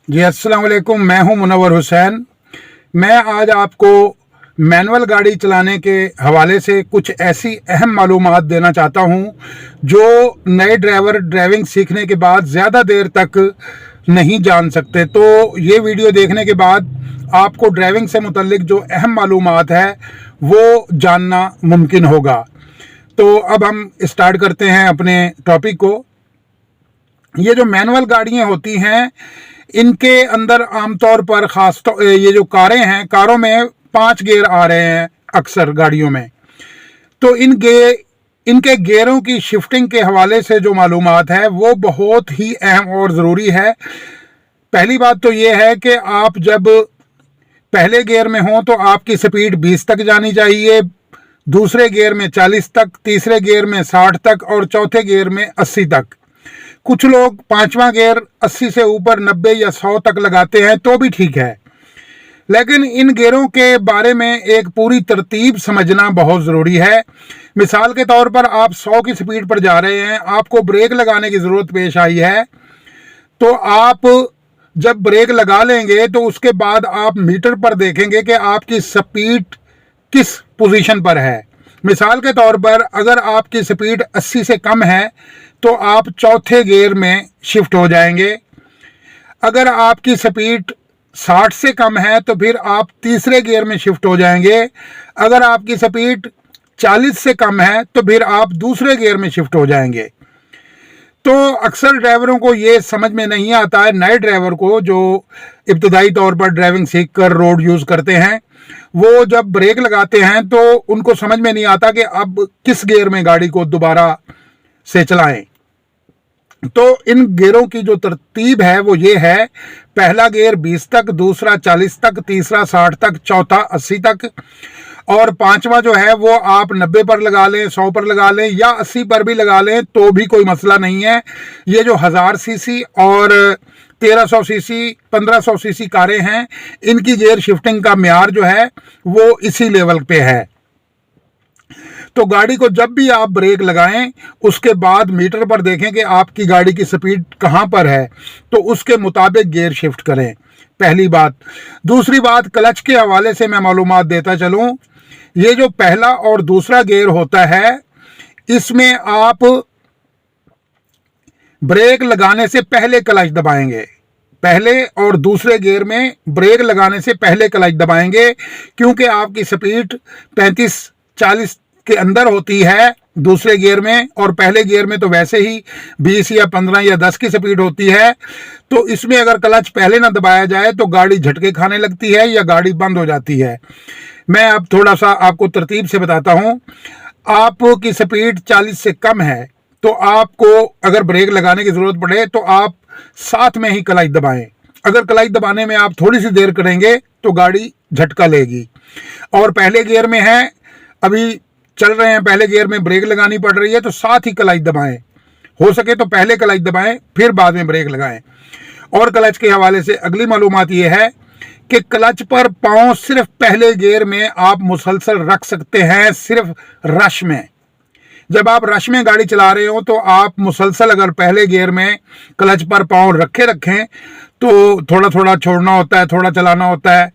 जी अस्सलाम वालेकुम। मैं हूं मुनव्वर हुसैन। मैं आज आपको मैनुअल गाड़ी चलाने के हवाले से कुछ ऐसी अहम मालूमात देना चाहता हूं जो नए ड्राइवर ड्राइविंग सीखने के बाद ज़्यादा देर तक नहीं जान सकते। तो ये वीडियो देखने के बाद आपको ड्राइविंग से मुतल्लिक जो अहम मालूमात है वो जानना मुमकिन होगा। तो अब हम स्टार्ट करते हैं अपने टॉपिक को। ये जो मैनुअल गाड़ियां होती हैं इनके अंदर आमतौर पर ये जो कारें हैं, कारों में 5 गियर आ रहे हैं अक्सर गाड़ियों में। तो इनके गियरों की शिफ्टिंग के हवाले से जो मालूमात है वो बहुत ही अहम और ज़रूरी है। पहली बात तो ये है कि आप जब पहले गियर में हो तो आपकी स्पीड 20 तक जानी चाहिए, दूसरे गियर में 40 तक, तीसरे गियर में 60 तक और चौथे गियर में 80 तक। कुछ लोग पांचवा गियर 80 से ऊपर 90 या 100 तक लगाते हैं तो भी ठीक है, लेकिन इन गियरों के बारे में एक पूरी तरतीब समझना बहुत ज़रूरी है। मिसाल के तौर पर आप 100 की स्पीड पर जा रहे हैं, आपको ब्रेक लगाने की ज़रूरत पेश आई है, तो आप जब ब्रेक लगा लेंगे तो उसके बाद आप मीटर पर देखेंगे कि आपकी स्पीड किस पोजीशन पर है। मिसाल के तौर पर अगर आपकी स्पीड 80 से कम है तो आप चौथे गियर में शिफ्ट हो जाएंगे। अगर आपकी स्पीड 60 से कम है तो फिर आप तीसरे गियर में शिफ्ट हो जाएंगे। अगर आपकी स्पीड 40 से कम है तो फिर आप दूसरे गियर में शिफ्ट हो जाएंगे। तो अक्सर ड्राइवरों को ये समझ में नहीं आता है, नए ड्राइवर को जो इब्तदाई तौर पर ड्राइविंग सीख कर रोड यूज़ करते हैं, वो जब ब्रेक लगाते हैं तो उनको समझ में नहीं आता कि अब किस गियर में गाड़ी को दोबारा से चलाएं। तो इन गियरों की जो तरतीब है वो ये है: पहला गियर 20 तक, दूसरा 40 तक, तीसरा 60 तक, चौथा 80 तक और पांचवा जो है वो आप 90 पर लगा लें, 100 पर लगा लें या 80 पर भी लगा लें तो भी कोई मसला नहीं है। ये जो 1000 सीसी और 1300 सीसी 1500 सीसी कारें हैं, इनकी गियर शिफ्टिंग का म्यार जो है वो इसी लेवल पे है। तो गाड़ी को जब भी आप ब्रेक लगाएं उसके बाद मीटर पर देखें कि आपकी गाड़ी की स्पीड कहां पर है, तो उसके मुताबिक गियर शिफ्ट करें, पहली बात। दूसरी बात, क्लच के हवाले से मैं मालूमात देता चलूं। ये जो पहला और दूसरा गियर होता है, इसमें आप ब्रेक लगाने से पहले क्लच दबाएंगे। पहले और दूसरे गियर में ब्रेक लगाने से पहले क्लच दबाएंगे, क्योंकि आपकी स्पीड 35-40 के अंदर होती है दूसरे गियर में, और पहले गियर में तो वैसे ही 20 या 15 या 10 की स्पीड होती है। तो इसमें अगर क्लच पहले ना दबाया जाए तो गाड़ी झटके खाने लगती है या गाड़ी बंद हो जाती है। मैं अब थोड़ा सा आपको तरतीब से बताता हूं। आपकी स्पीड 40 से कम है तो आपको अगर ब्रेक लगाने की ज़रूरत पड़े तो आप साथ में ही क्लच दबाएं। अगर क्लच दबाने में आप थोड़ी सी देर करेंगे तो गाड़ी झटका लेगी। और पहले गियर में है, अभी चल रहे हैं, पहले गियर में ब्रेक लगानी पड़ रही है, तो साथ ही क्लच दबाएं। हो सके तो पहले क्लच दबाएं फिर बाद में ब्रेक लगाएं। और क्लच के हवाले से अगली मालूमात ये है कि क्लच पर पांव सिर्फ पहले गियर में आप मुसलसल रख सकते हैं, सिर्फ रश में। जब आप रश में गाड़ी चला रहे हो तो आप मुसलसल अगर पहले गियर में क्लच पर पांव रखें तो थोड़ा थोड़ा छोड़ना होता है, थोड़ा चलाना होता है,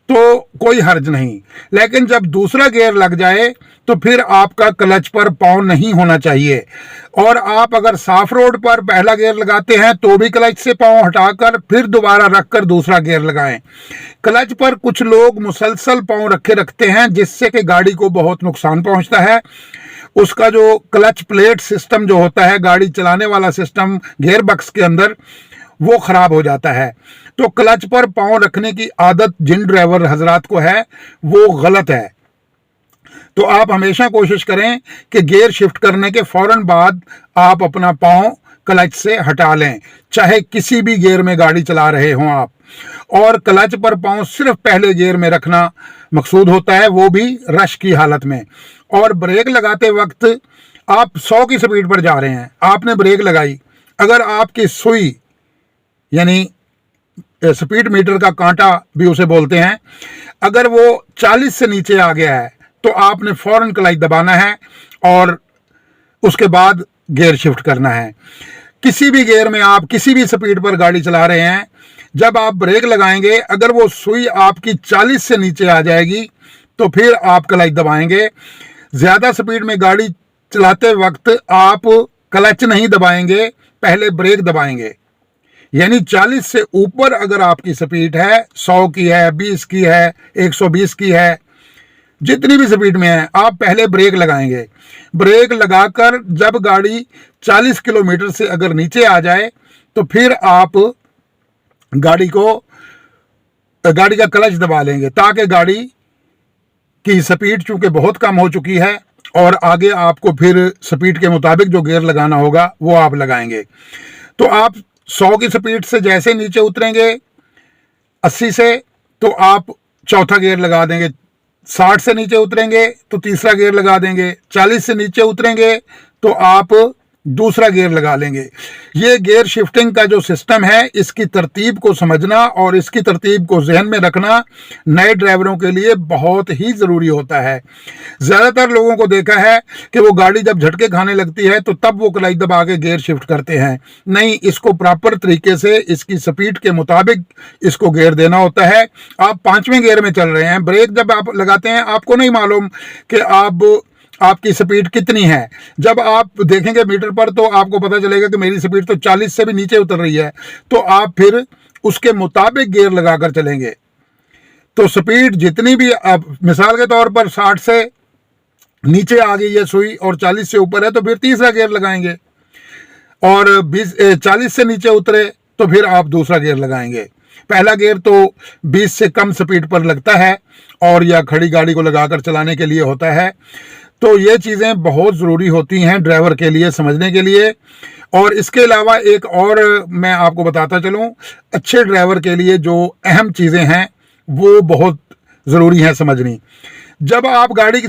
तो कोई हर्ज नहीं। लेकिन जब दूसरा गियर लग जाए तो फिर आपका क्लच पर पांव नहीं होना चाहिए। और आप अगर साफ रोड पर पहला गियर लगाते हैं तो भी क्लच से पांव हटाकर फिर दोबारा रखकर दूसरा गियर लगाएं। क्लच पर कुछ लोग मुसलसल पांव रखते हैं, जिससे कि गाड़ी को बहुत नुकसान पहुंचता है। उसका जो क्लच प्लेट सिस्टम जो होता है, गाड़ी चलाने वाला सिस्टम गियर बक्स के अंदर, वो खराब हो जाता है। तो क्लच पर पांव रखने की आदत जिन ड्राइवर हजरात को है वो गलत है। तो आप हमेशा कोशिश करें कि गियर शिफ्ट करने के फौरन बाद आप अपना पांव क्लच से हटा लें, चाहे किसी भी गियर में गाड़ी चला रहे हों आप। और क्लच पर पांव सिर्फ पहले गियर में रखना मकसूद होता है, वो भी रश की हालत में। और ब्रेक लगाते वक्त आप 100 की स्पीड पर जा रहे हैं, आपने ब्रेक लगाई, अगर आपकी सुई यानी स्पीड मीटर का कांटा भी उसे बोलते हैं, अगर वो 40 से नीचे आ गया है तो आपने फौरन क्लच दबाना है और उसके बाद गियर शिफ्ट करना है। किसी भी गियर में आप किसी भी स्पीड पर गाड़ी चला रहे हैं, जब आप ब्रेक लगाएंगे, अगर वो सुई आपकी 40 से नीचे आ जाएगी तो फिर आप क्लच दबाएंगे। ज़्यादा स्पीड में गाड़ी चलाते वक्त आप क्लच नहीं दबाएंगे, पहले ब्रेक दबाएंगे। यानी 40 से ऊपर अगर आपकी स्पीड है, 100 की है, 20 की है, 120 की है, जितनी भी स्पीड में है, आप पहले ब्रेक लगाएंगे। ब्रेक लगाकर जब गाड़ी 40 किलोमीटर से अगर नीचे आ जाए तो फिर आप गाड़ी का क्लच दबा लेंगे, ताकि गाड़ी की स्पीड चूंकि बहुत कम हो चुकी है और आगे आपको फिर स्पीड के मुताबिक जो गियर लगाना होगा वो आप लगाएंगे। तो आप 100 की स्पीड से जैसे नीचे उतरेंगे 80 से, तो आप चौथा गियर लगा देंगे। 60 से नीचे उतरेंगे तो तीसरा गियर लगा देंगे। 40 से नीचे उतरेंगे तो आप दूसरा गियर लगा लेंगे। ये गियर शिफ्टिंग का जो सिस्टम है, इसकी तरतीब को समझना और इसकी तरतीब को जहन में रखना नए ड्राइवरों के लिए बहुत ही ज़रूरी होता है। ज़्यादातर लोगों को देखा है कि वो गाड़ी जब झटके खाने लगती है तो तब वो क्लच दबा के गियर शिफ्ट करते हैं। नहीं, इसको प्रॉपर तरीके से इसकी स्पीड के मुताबिक इसको गियर देना होता है। आप 5वें गियर में चल रहे हैं, ब्रेक जब आप लगाते हैं आपको नहीं मालूम कि आपकी स्पीड कितनी है। जब आप देखेंगे मीटर पर तो आपको पता चलेगा कि मेरी स्पीड तो 40 से भी नीचे उतर रही है, तो आप फिर उसके मुताबिक गियर लगाकर चलेंगे। तो स्पीड जितनी भी, आप मिसाल के तौर पर 60 से नीचे आ गई है सुई और 40 से ऊपर है तो फिर तीसरा गियर लगाएंगे, और 40 से नीचे उतरे तो फिर आप दूसरा गियर लगाएंगे। पहला गियर तो 20 से कम स्पीड पर लगता है और या खड़ी गाड़ी को लगाकर चलाने के लिए होता है। तो ये चीज़ें बहुत ज़रूरी होती हैं ड्राइवर के लिए समझने के लिए। और इसके अलावा एक और मैं आपको बताता चलूँ, अच्छे ड्राइवर के लिए जो अहम चीज़ें हैं वो बहुत ज़रूरी हैं समझनी। जब आप गाड़ी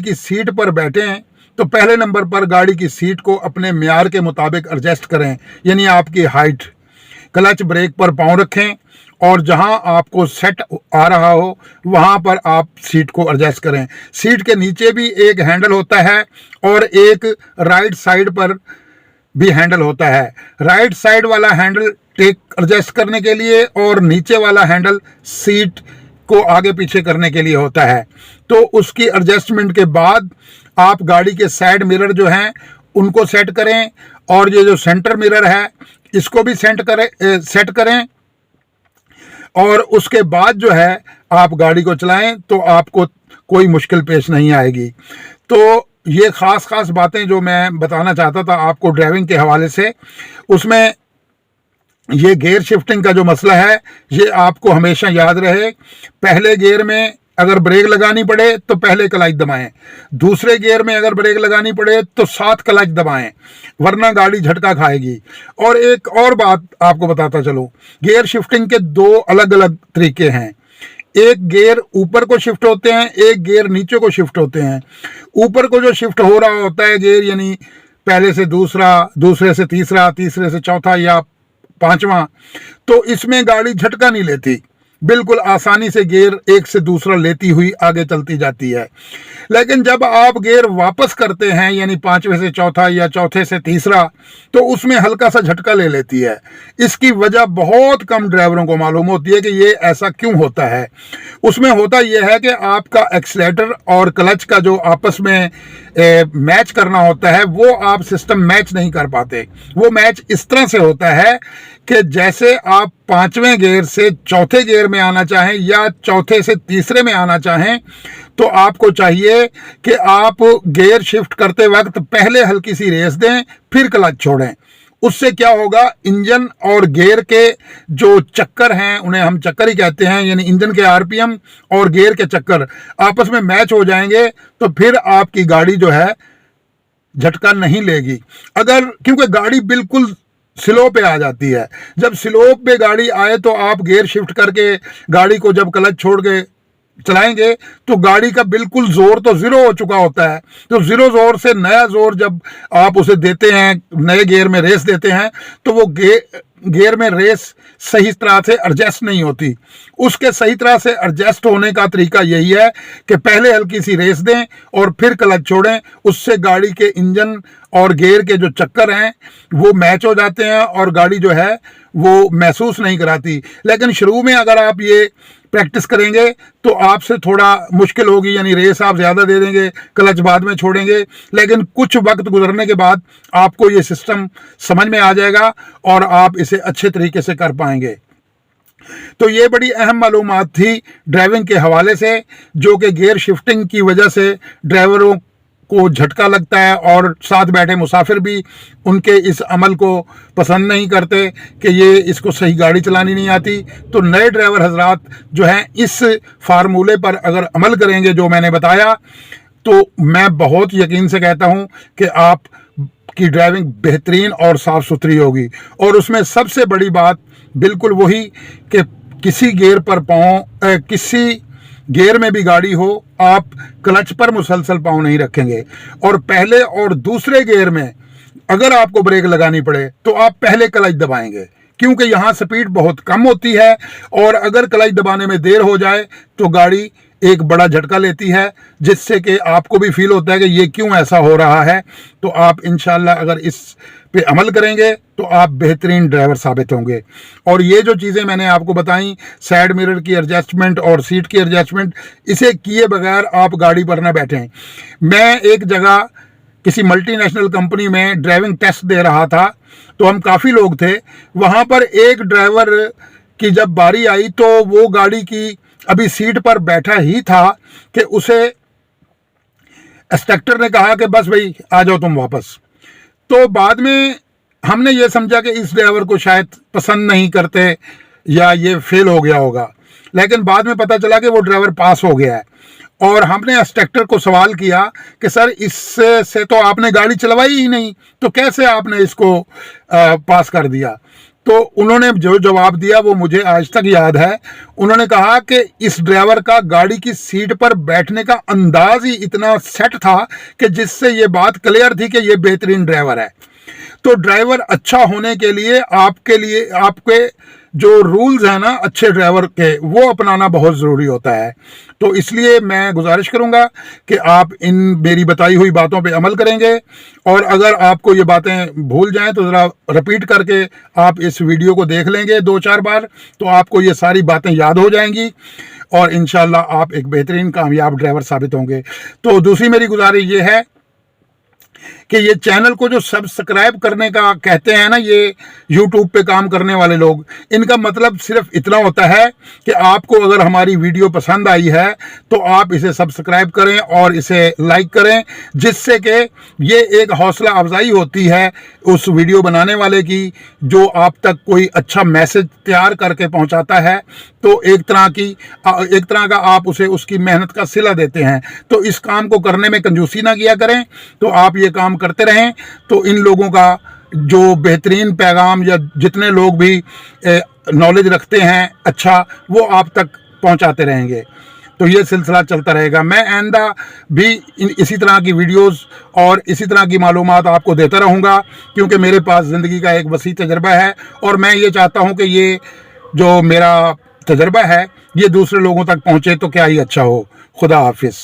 की सीट पर बैठें तो पहले नंबर पर गाड़ी की सीट को अपने म्यार के मुताबिक एडजस्ट करें, यानी आपकी हाइट। क्लच ब्रेक पर पाँव रखें और जहां आपको सेट आ रहा हो वहां पर आप सीट को एडजस्ट करें। सीट के नीचे भी एक हैंडल होता है और एक राइट साइड पर भी हैंडल होता है। राइट साइड वाला हैंडल टेक एडजस्ट करने के लिए और नीचे वाला हैंडल सीट को आगे पीछे करने के लिए होता है। तो उसकी एडजस्टमेंट के बाद आप गाड़ी के साइड मिरर जो हैं उनको सेट करें, और ये जो सेंटर मिरर है इसको भी सेट करें, और उसके बाद जो है आप गाड़ी को चलाएं तो आपको कोई मुश्किल पेश नहीं आएगी। तो ये ख़ास बातें जो मैं बताना चाहता था आपको ड्राइविंग के हवाले से, उसमें ये गियर शिफ्टिंग का जो मसला है ये आपको हमेशा याद रहे। पहले गियर में अगर ब्रेक लगानी पड़े तो पहले क्लच दबाएं, दूसरे गियर में अगर ब्रेक लगानी पड़े तो साथ क्लच दबाएं, वरना गाड़ी झटका खाएगी। और एक और बात आपको बताता चलो, गियर शिफ्टिंग के 2 अलग अलग तरीके हैं। एक गियर ऊपर को शिफ्ट होते हैं, एक गियर नीचे को शिफ्ट होते हैं। ऊपर को जो शिफ्ट हो रहा होता है गियर, यानी पहले से दूसरा, दूसरे से तीसरा, तीसरे से चौथा या 5वां, तो इसमें गाड़ी झटका नहीं लेती, बिल्कुल आसानी से गियर एक से दूसरा लेती हुई आगे चलती जाती है। लेकिन जब आप गियर वापस करते हैं, यानी 5वें से चौथा या चौथे से तीसरा, तो उसमें हल्का सा झटका ले लेती है। इसकी वजह बहुत कम ड्राइवरों को मालूम होती है कि ये ऐसा क्यों होता है। उसमें होता यह है कि आपका एक्सीलेटर और क्लच का जो आपस में मैच करना होता है वो आप सिस्टम मैच नहीं कर पाते। वो मैच इस तरह से होता है कि जैसे आप 5वें गियर से चौथे गियर में आना चाहें या चौथे से तीसरे में आना चाहें, तो आपको चाहिए कि आप गियर शिफ्ट करते वक्त पहले हल्की सी रेस दें, फिर क्लच छोड़ें। उससे क्या होगा, इंजन और गियर के जो चक्कर हैं, उन्हें हम चक्कर ही कहते हैं, यानी इंजन के आरपीएम और गियर के चक्कर आपस में मैच हो जाएंगे, तो फिर आपकी गाड़ी जो है झटका नहीं लेगी। अगर, क्योंकि गाड़ी बिल्कुल स्लो पे आ जाती है, जब स्लो पे गाड़ी आए तो आप गियर शिफ्ट करके गाड़ी को जब क्लच छोड़ के चलाएंगे तो गाड़ी का बिल्कुल जोर तो जीरो हो चुका होता है। तो जीरो जोर से नया जोर जब आप उसे देते हैं, नए गियर में रेस देते हैं, तो वो गियर में रेस सही तरह से एडजस्ट नहीं होती। उसके सही तरह से एडजस्ट होने का तरीका यही है कि पहले हल्की सी रेस दें और फिर क्लच छोड़ें। उससे गाड़ी के इंजन और गियर के जो चक्कर हैं वो मैच हो जाते हैं और गाड़ी जो है वो महसूस नहीं कराती। लेकिन शुरू में अगर आप ये प्रैक्टिस करेंगे तो आपसे थोड़ा मुश्किल होगी, यानी रेस आप ज़्यादा दे देंगे, क्लच बाद में छोड़ेंगे, लेकिन कुछ वक्त गुजरने के बाद आपको ये सिस्टम समझ में आ जाएगा और आप इसे अच्छे तरीके से कर पाएंगे। तो ये बड़ी अहम मालूमात थी ड्राइविंग के हवाले से, जो कि गियर शिफ्टिंग की वजह से ड्राइवरों को झटका लगता है और साथ बैठे मुसाफिर भी उनके इस अमल को पसंद नहीं करते कि ये इसको सही गाड़ी चलानी नहीं आती। तो नए ड्राइवर हजरात जो हैं इस फार्मूले पर अगर अमल करेंगे जो मैंने बताया, तो मैं बहुत यकीन से कहता हूं कि आप की ड्राइविंग बेहतरीन और साफ़ सुथरी होगी। और उसमें सबसे बड़ी बात बिल्कुल वही कि किसी गियर पर पाँव, किसी गियर में भी गाड़ी हो, आप क्लच पर मुसलसल पाँव नहीं रखेंगे। और पहले और दूसरे गियर में अगर आपको ब्रेक लगानी पड़े तो आप पहले क्लच दबाएंगे, क्योंकि यहाँ स्पीड बहुत कम होती है और अगर क्लच दबाने में देर हो जाए तो गाड़ी एक बड़ा झटका लेती है, जिससे कि आपको भी फील होता है कि ये क्यों ऐसा हो रहा है। तो आप इंशाल्लाह अगर इस पे अमल करेंगे तो आप बेहतरीन ड्राइवर साबित होंगे। और ये जो चीज़ें मैंने आपको बताई, साइड मिरर की एडजस्टमेंट और सीट की एडजस्टमेंट, इसे किए बगैर आप गाड़ी पर ना बैठें। मैं एक जगह किसी मल्टीनेशनल कंपनी में ड्राइविंग टेस्ट दे रहा था, तो हम काफ़ी लोग थे वहाँ पर। एक ड्राइवर की जब बारी आई तो वो गाड़ी की अभी सीट पर बैठा ही था कि उसे इंस्ट्रक्टर ने कहा कि बस भाई आ जाओ तुम वापस। तो बाद में हमने ये समझा कि इस ड्राइवर को शायद पसंद नहीं करते या ये फेल हो गया होगा, लेकिन बाद में पता चला कि वो ड्राइवर पास हो गया है। और हमने इंस्ट्रक्टर को सवाल किया कि सर इससे तो आपने गाड़ी चलवाई ही नहीं, तो कैसे आपने इसको पास कर दिया। तो उन्होंने जो जवाब दिया वो मुझे आज तक याद है। उन्होंने कहा कि इस ड्राइवर का गाड़ी की सीट पर बैठने का अंदाज ही इतना सेट था कि जिससे ये बात क्लियर थी कि ये बेहतरीन ड्राइवर है। तो ड्राइवर अच्छा होने के लिए आपके जो रूल्स हैं ना अच्छे ड्राइवर के, वो अपनाना बहुत ज़रूरी होता है। तो इसलिए मैं गुजारिश करूंगा कि आप इन मेरी बताई हुई बातों पे अमल करेंगे। और अगर आपको ये बातें भूल जाएं तो ज़रा रिपीट करके आप इस वीडियो को देख लेंगे 2-4 बार, तो आपको ये सारी बातें याद हो जाएंगी और इंशाल्लाह आप एक बेहतरीन कामयाब ड्राइवर साबित होंगे। तो दूसरी मेरी गुजारिश ये है कि ये चैनल को जो सब्सक्राइब करने का कहते हैं ना ये YouTube पे काम करने वाले लोग, इनका मतलब सिर्फ इतना होता है कि आपको अगर हमारी वीडियो पसंद आई है तो आप इसे सब्सक्राइब करें और इसे लाइक करें, जिससे कि ये एक हौसला अफजाई होती है उस वीडियो बनाने वाले की जो आप तक कोई अच्छा मैसेज तैयार करके पहुंचाता है। तो एक तरह का आप उसे उसकी मेहनत का सिला देते हैं। तो इस काम को करने में कंजूसी ना किया करें, तो आप ये काम करते रहें तो इन लोगों का जो बेहतरीन पैगाम या जितने लोग भी नॉलेज रखते हैं अच्छा, वो आप तक पहुंचाते रहेंगे। तो ये सिलसिला चलता रहेगा। मैं आइंदा भी इसी तरह की वीडियोस और इसी तरह की मालूमात आपको देता रहूँगा, क्योंकि मेरे पास ज़िंदगी का एक वसी तजर्बा है और मैं ये चाहता हूँ कि ये जो मेरा तजर्बा है ये दूसरे लोगों तक पहुँचे तो क्या ही अच्छा हो। खुदा हाफिज़।